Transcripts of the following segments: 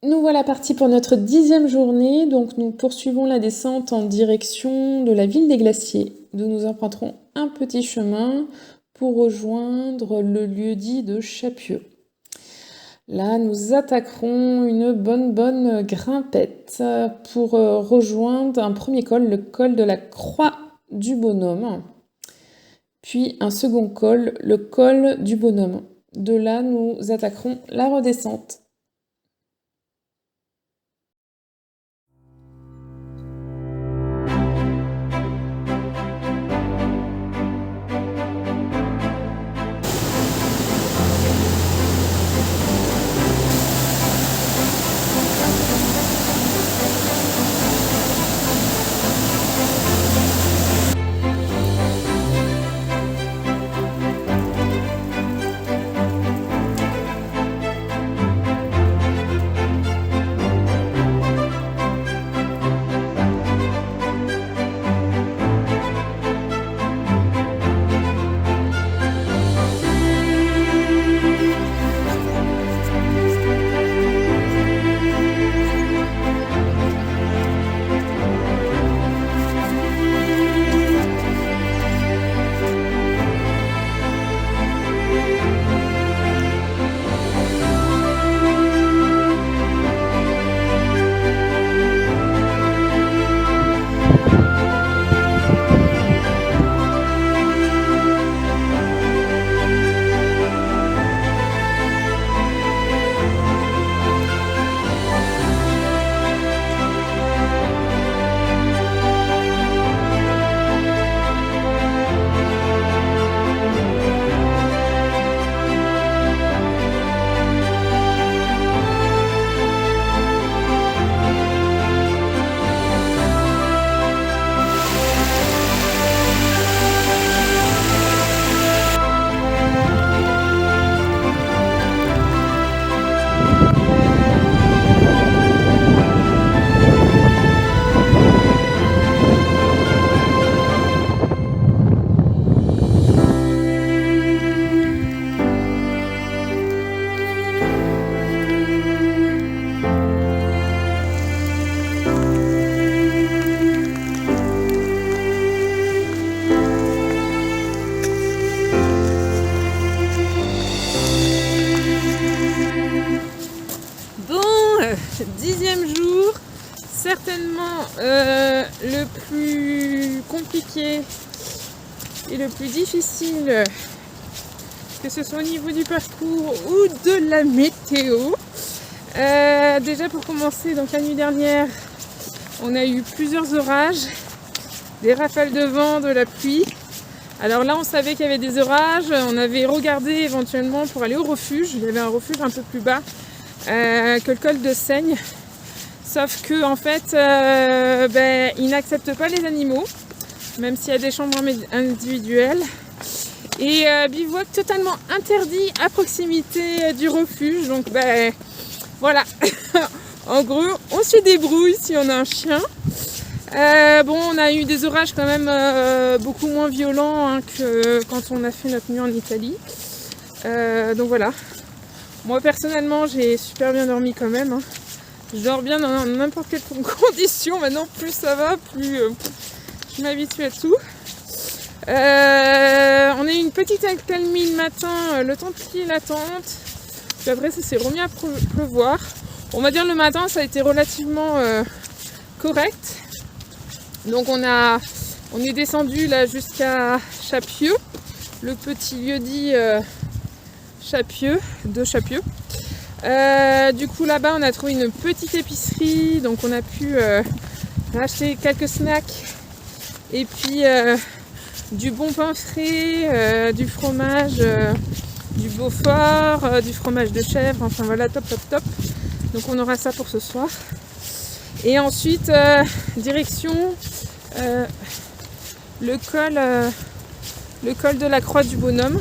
Nous voilà partis pour notre 10e journée, donc nous poursuivons la descente en direction de la ville des glaciers, d'où nous emprunterons un petit chemin pour rejoindre le lieu-dit de Chapieux. Là, nous attaquerons une bonne grimpette pour rejoindre un premier col, le col de la Croix du Bonhomme, puis un second col, le col du Bonhomme. De là, nous attaquerons la redescente. Dixième jour, certainement le plus compliqué et le plus difficile, que ce soit au niveau du parcours ou de la météo. Déjà pour commencer, donc la nuit dernière, on a eu plusieurs orages, des rafales de vent, de la pluie. Alors là, on savait qu'il y avait des orages, on avait regardé éventuellement pour aller au refuge. Il y avait un refuge un peu plus bas que le col de Seigne. Sauf que en fait, ils n'acceptent pas les animaux, même s'il y a des chambres individuelles. Et bivouac totalement interdit à proximité du refuge. Donc voilà, en gros, on se débrouille si on a un chien. On a eu des orages quand même beaucoup moins violents que quand on a fait notre nuit en Italie. Donc voilà. Moi personnellement, j'ai super bien dormi quand même. Je dors bien dans n'importe quelle condition. Maintenant, plus ça va, plus je m'habitue à tout. On a eu une petite accalmie le matin, le temps de plier la tente. Puis après, ça s'est remis à pleuvoir. On va dire le matin, ça a été relativement correct. Donc on est descendu là jusqu'à Chapieux, le petit lieu-dit Chapieux. Du coup là-bas on a trouvé une petite épicerie, donc on a pu acheter quelques snacks et puis du bon pain frais, du fromage du Beaufort, du fromage de chèvre, enfin voilà, top. Donc on aura ça pour ce soir. Et ensuite direction le col de la Croix du Bonhomme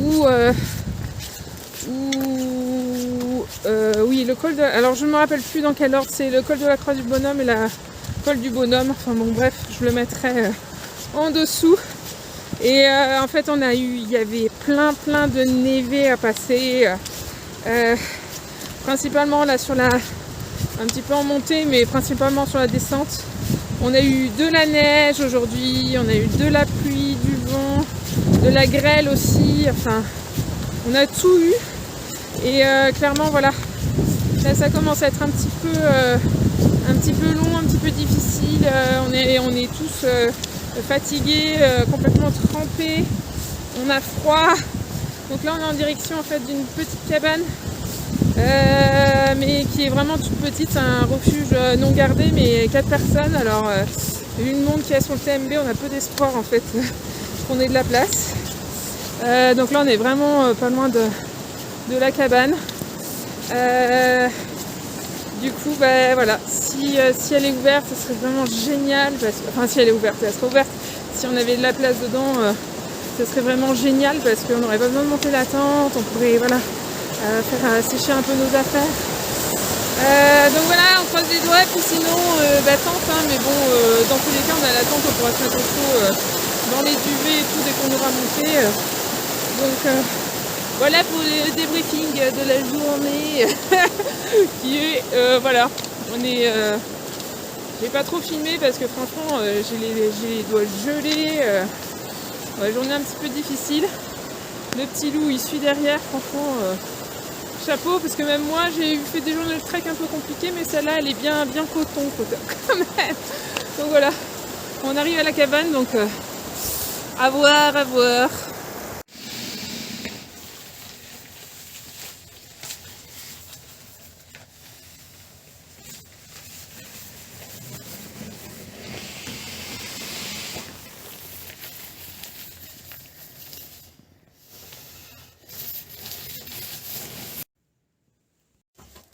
où oui, le col de... Alors je ne me rappelle plus dans quel ordre, c'est le col de la Croix du Bonhomme et la col du Bonhomme. Enfin bon bref, je le mettrai en dessous. Et en fait il y avait plein de névé à passer. principalement là sur la, un petit peu en montée, mais principalement sur la descente. On a eu de la neige aujourd'hui, on a eu de la pluie, du vent, de la grêle aussi, enfin on a tout eu. Et clairement voilà, là ça commence à être un petit peu long, un petit peu difficile. On est tous fatigués, complètement trempés, on a froid. Donc là on est en direction en fait d'une petite cabane, mais qui est vraiment toute petite. C'est un refuge non gardé, mais 4 personnes. Alors vu le monde qu'il y a sur le TMB, on a peu d'espoir en fait qu'on ait de la place. Donc là on est vraiment pas loin de la cabane. Du coup voilà, si elle est ouverte, ce serait vraiment génial, enfin si elle est ouverte, elle serait ouverte, si on avait de la place dedans, ce serait vraiment génial parce qu'on n'aurait pas besoin de monter la tente, on pourrait voilà, faire sécher un peu nos affaires. Donc voilà, on croise les doigts, puis sinon tente, hein, mais bon, dans tous les cas on a la tente, on pourra se mettre au chaud dans les duvets et tout dès qu'on aura monté. Donc voilà pour le débriefing de la journée qui est voilà, on est j'ai pas trop filmé parce que franchement j'ai les doigts gelés, journée un petit peu difficile. Le petit loup il suit derrière, franchement chapeau, parce que même moi j'ai fait des journées de trek un peu compliquées, mais celle-là elle est bien coton quand même. Donc voilà, on arrive à la cabane, donc à voir.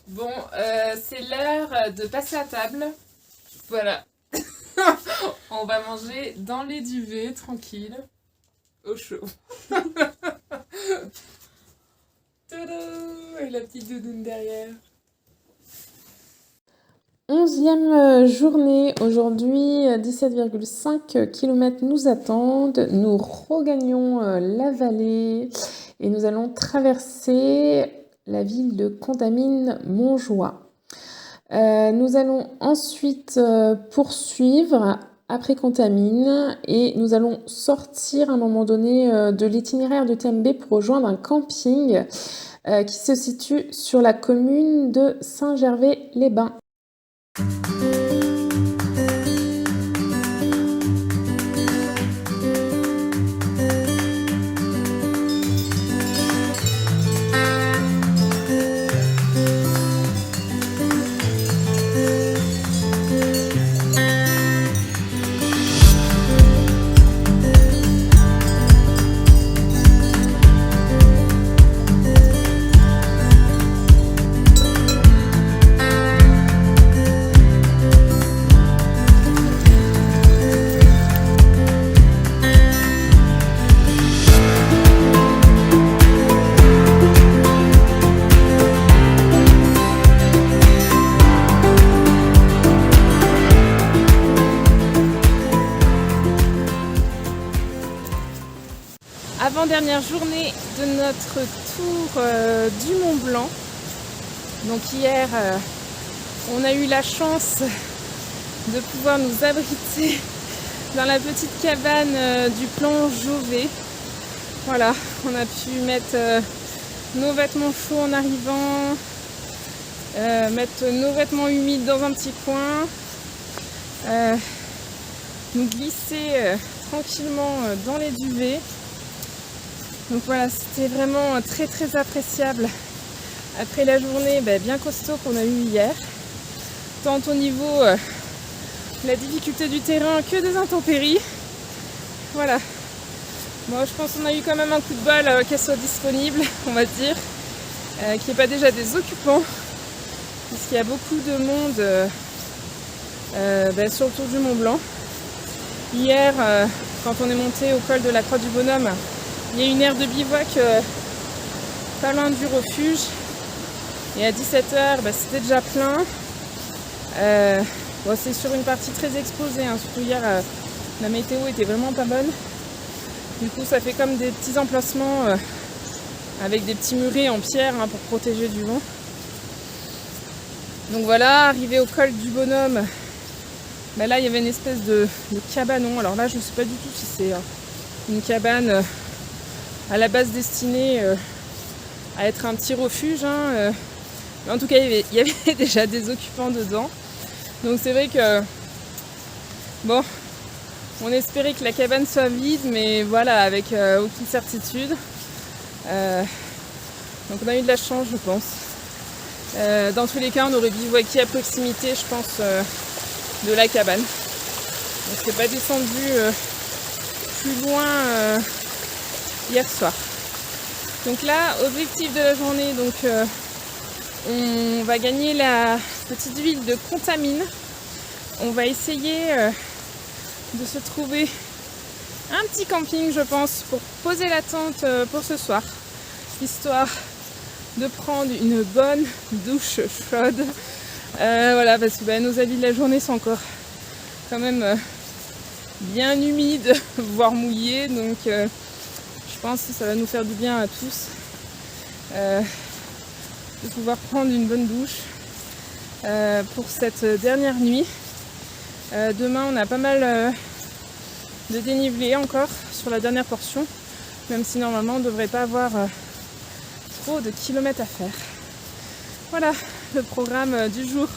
Bon, c'est l'heure de passer à table. Voilà. On va manger dans les duvets, tranquille, au chaud. Tadam! Et la petite doudoune derrière. 11e journée, aujourd'hui 17,5 km nous attendent. Nous regagnons la vallée et nous allons traverser la ville de Contamine-Montjoie. Nous allons ensuite poursuivre après Contamine et nous allons sortir à un moment donné de l'itinéraire de TMB pour rejoindre un camping qui se situe sur la commune de Saint-Gervais-les-Bains. Avant-dernière journée de notre tour du Mont Blanc. Donc hier, on a eu la chance de pouvoir nous abriter dans la petite cabane du plan Jovet. Voilà, on a pu mettre nos vêtements chauds en arrivant, mettre nos vêtements humides dans un petit coin, nous glisser tranquillement dans les duvets. Donc voilà, c'était vraiment très appréciable après la journée bien costaud qu'on a eu hier. Tant au niveau de la difficulté du terrain que des intempéries. Voilà. Moi je pense qu'on a eu quand même un coup de bol qu'elle soit disponible, on va dire. Qu'il n'y ait pas déjà des occupants. Puisqu'il y a beaucoup de monde sur le tour du Mont Blanc. Hier, quand on est monté au col de la Croix du Bonhomme, il y a une aire de bivouac pas loin du refuge. Et à 17h, c'était déjà plein. C'est sur une partie très exposée, hein. Surtout hier, la météo était vraiment pas bonne. Du coup, ça fait comme des petits emplacements avec des petits murets en pierre pour protéger du vent. Donc voilà, arrivé au col du Bonhomme, bah là il y avait une espèce de cabanon. Alors là je ne sais pas du tout si c'est une cabane à la base destinée à être un petit refuge. Mais en tout cas il y avait déjà des occupants dedans. Donc c'est vrai que bon, on espérait que la cabane soit vide, mais voilà, avec aucune certitude. Donc on a eu de la chance, je pense. Dans tous les cas, on aurait bivouaqué à proximité, je pense, de la cabane. On ne s'est pas descendu plus loin hier soir. Donc là, objectif de la journée, donc on va gagner la petite ville de Contamine. On va essayer de se trouver un petit camping, je pense, pour poser la tente pour ce soir, histoire de prendre une bonne douche chaude. Voilà, parce que nos habits de la journée sont encore quand même bien humides, voire mouillés, donc je pense que ça va nous faire du bien à tous de pouvoir prendre une bonne douche pour cette dernière nuit. Demain, on a pas mal de dénivelé encore sur la dernière portion, même si normalement on ne devrait pas avoir trop de kilomètres à faire. Voilà le programme du jour.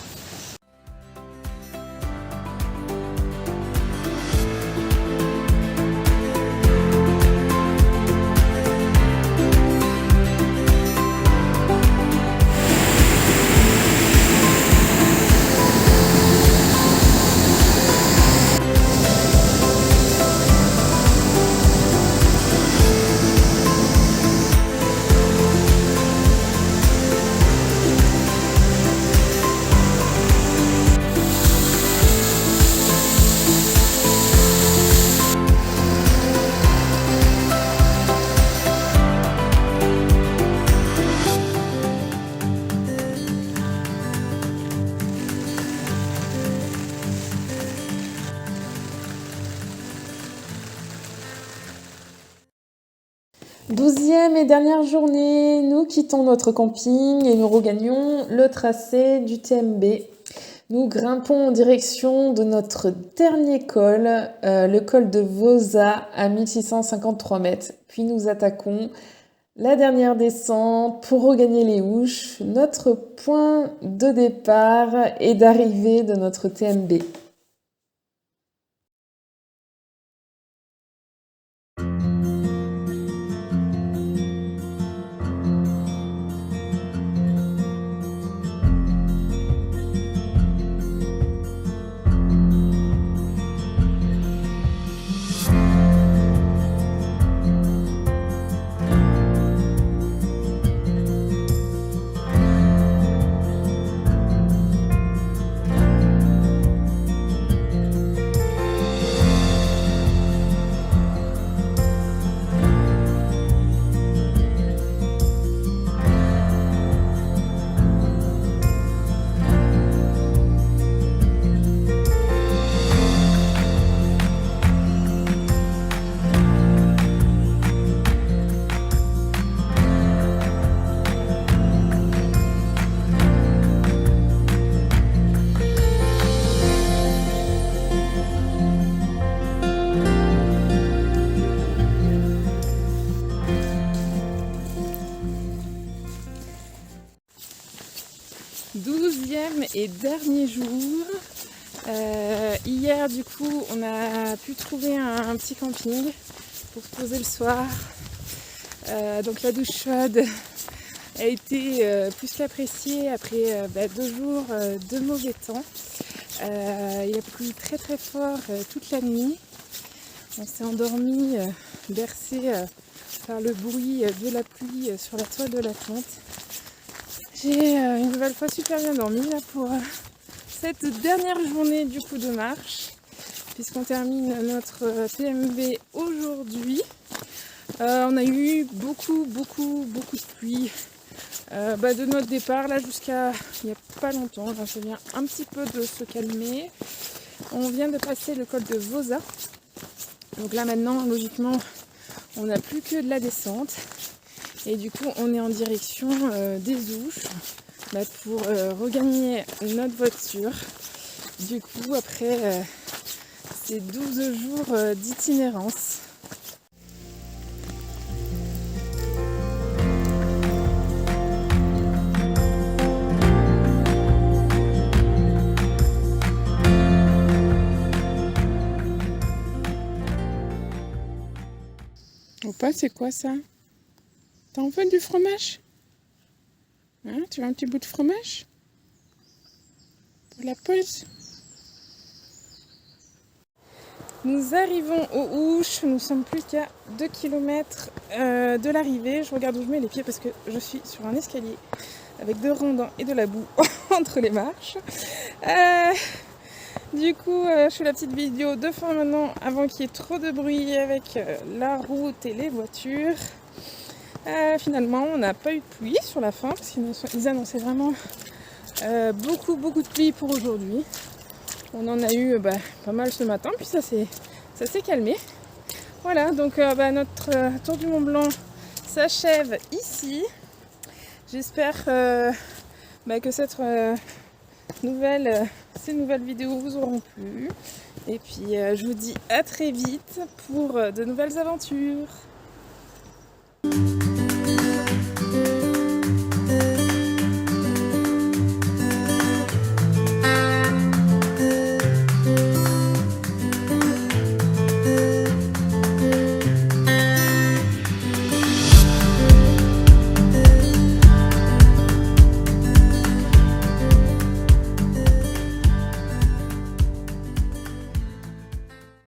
Douzième et dernière journée, nous quittons notre camping et nous regagnons le tracé du TMB. Nous grimpons en direction de notre dernier col, le col de Vosa à 1653 mètres. Puis nous attaquons la dernière descente pour regagner les Houches, notre point de départ et d'arrivée de notre TMB. Douzième et dernier jour. Hier, du coup, on a pu trouver un petit camping pour se poser le soir. Donc la douche chaude a été plus qu'appréciée après 2 jours de mauvais temps. Il a plu très très fort toute la nuit. On s'est endormi bercé par le bruit de la pluie sur la toile de la tente. J'ai une nouvelle fois super bien dormi là pour cette dernière journée du coup de marche, puisqu'on termine notre TMB aujourd'hui. On a eu beaucoup de pluie de notre départ là jusqu'à il n'y a pas longtemps. Là, ça vient un petit peu de se calmer. On vient de passer le col de Vosa. Donc là maintenant, logiquement, on n'a plus que de la descente. Et du coup, on est en direction des Houches. pour regagner notre voiture. Du coup, après ces 12 jours d'itinérance. Opa, c'est quoi ça? T'en veux du fromage? Hein, tu veux un petit bout de fromage? Pour la pause? Nous arrivons aux Ouches, nous sommes plus qu'à 2 km de l'arrivée. Je regarde où je mets les pieds parce que je suis sur un escalier avec de randans et de la boue entre les marches. Du coup, je fais la petite vidéo de fin maintenant avant qu'il y ait trop de bruit avec la route et les voitures. Finalement, on n'a pas eu de pluie sur la fin parce qu'ils annonçaient vraiment beaucoup de pluie pour aujourd'hui. On en a eu pas mal ce matin, puis ça s'est calmé. Voilà, donc notre tour du Mont Blanc s'achève ici. J'espère que ces nouvelles vidéos vous auront plu. Et puis je vous dis à très vite pour de nouvelles aventures.